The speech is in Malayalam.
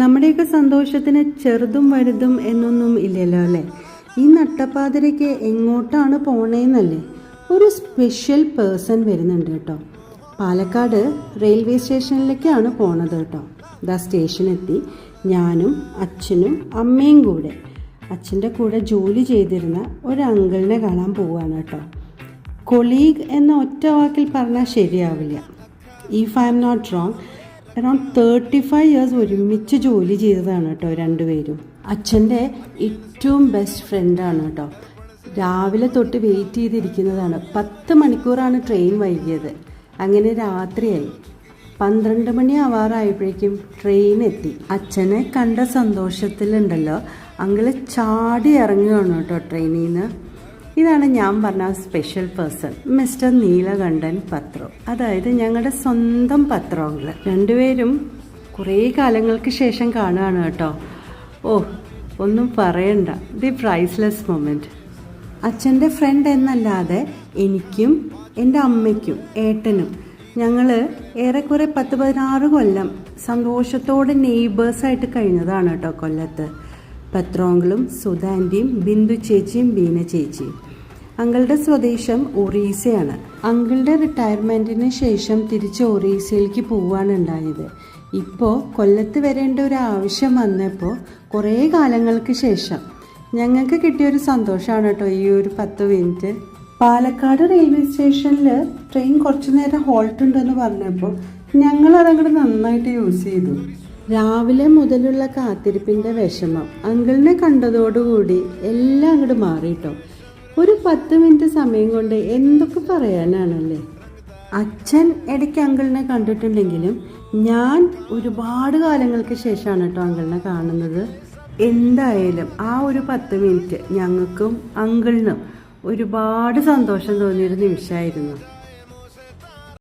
നമ്മുടെയൊക്കെ സന്തോഷത്തിന് ചെറുതും വലുതും എന്നൊന്നും ഇല്ലല്ലോ അല്ലേ? ഈ നട്ടപ്പാതിരയ്ക്ക് എങ്ങോട്ടാണ് പോണേന്നല്ലേ? ഒരു സ്പെഷ്യൽ പേഴ്സൺ വരുന്നുണ്ട് കേട്ടോ. പാലക്കാട് റെയിൽവേ സ്റ്റേഷനിലേക്കാണ് പോണത് കേട്ടോ. സ്റ്റേഷനെത്തി. ഞാനും അച്ഛനും അമ്മയും കൂടെ അച്ഛൻ്റെ കൂടെ ജോലി ചെയ്തിരുന്ന ഒരു അങ്കിളിനെ കാണാൻ പോവുകയാണ് കേട്ടോ. കൊളീഗ് എന്ന ഒറ്റ വാക്കിൽ പറഞ്ഞാൽ ശരിയാവില്ല. If I am not wrong, around 35 years ഒരുമിച്ച് ജോലി ചെയ്തതാണ് കേട്ടോ രണ്ടുപേരും. അച്ഛൻ്റെ ഏറ്റവും ബെസ്റ്റ് ഫ്രണ്ടാണ് കേട്ടോ. രാവിലെ തൊട്ട് വെയിറ്റ് ചെയ്തിരിക്കുന്നതാണ്. 10 മണിക്കൂറാണ് ട്രെയിൻ വൈകിയത്. അങ്ങനെ രാത്രിയായി. 12 മണി ആവാറായപ്പോഴേക്കും ട്രെയിൻ എത്തി. അച്ഛനെ കണ്ട സന്തോഷത്തിലുണ്ടല്ലോ അങ്കിള് ചാടി ഇറങ്ങുകയാണ് കേട്ടോ ട്രെയിനിൽ നിന്ന്. ഇതാണ് ഞാൻ പറഞ്ഞ സ്പെഷ്യൽ പേഴ്സൺ, മിസ്റ്റർ നീലകണ്ഠൻ പത്രോ. അതായത് ഞങ്ങളുടെ സ്വന്തം പത്രങ്ങൾ. രണ്ടുപേരും കുറേ കാലങ്ങൾക്ക് ശേഷം കാണുകയാണ് കേട്ടോ. ഓ, ഒന്നും പറയണ്ട, ദി പ്രൈസ്ലെസ് മൊമെൻറ്റ്. അച്ഛൻ്റെ ഫ്രണ്ട് എന്നല്ലാതെ എനിക്കും എൻ്റെ അമ്മയ്ക്കും ഏട്ടനും ഞങ്ങൾ ഏറെക്കുറെ 10-16 കൊല്ലം സന്തോഷത്തോടെ നെയ്ബേഴ്സായിട്ട് കഴിഞ്ഞതാണ് കേട്ടോ കൊല്ലത്ത്. പത്രോങ്കളും സുധാൻ്റെയും ബിന്ദു ചേച്ചിയും ബീന ചേച്ചിയും. അങ്കിളുടെ സ്വദേശം ഒറീസയാണ്. അങ്കിളുടെ റിട്ടയർമെൻറ്റിന് ശേഷം തിരിച്ച് ഒറീസയിലേക്ക് പോവുകയാണ് ഉണ്ടായത്. ഇപ്പോൾ കൊല്ലത്ത് വരേണ്ട ഒരു ആവശ്യം വന്നപ്പോൾ കുറേ കാലങ്ങൾക്ക് ശേഷം ഞങ്ങൾക്ക് കിട്ടിയൊരു സന്തോഷമാണ് കേട്ടോ ഈ ഒരു 10 മിനിറ്റ്. പാലക്കാട് റെയിൽവേ സ്റ്റേഷനിൽ ട്രെയിൻ കുറച്ചു നേരം ഹോൾട്ട് ഉണ്ടെന്ന് പറഞ്ഞപ്പോൾ ഞങ്ങളതങ്ങോട്ട് നന്നായിട്ട് യൂസ് ചെയ്തു. രാവിലെ മുതലുള്ള കാത്തിരിപ്പിൻ്റെ വിഷമം അങ്കിളിനെ കണ്ടതോടുകൂടി എല്ലാം അങ്ങോട്ട് മാറിയിട്ടോ. ഒരു 10 മിനിറ്റ് സമയം കൊണ്ട് എന്തൊക്കെ പറയാനാണല്ലേ. അച്ഛൻ ഇടയ്ക്ക് അങ്കിളിനെ കണ്ടിട്ടുണ്ടെങ്കിലും ഞാൻ ഒരുപാട് കാലങ്ങൾക്ക് ശേഷമാണ് കേട്ടോ അങ്കിളിനെ കാണുന്നത്. എന്തായാലും ആ ഒരു 10 മിനിറ്റ് ഞങ്ങൾക്കും അങ്കിളിനും ഒരുപാട് സന്തോഷം തോന്നിയൊരു നിമിഷമായിരുന്നു.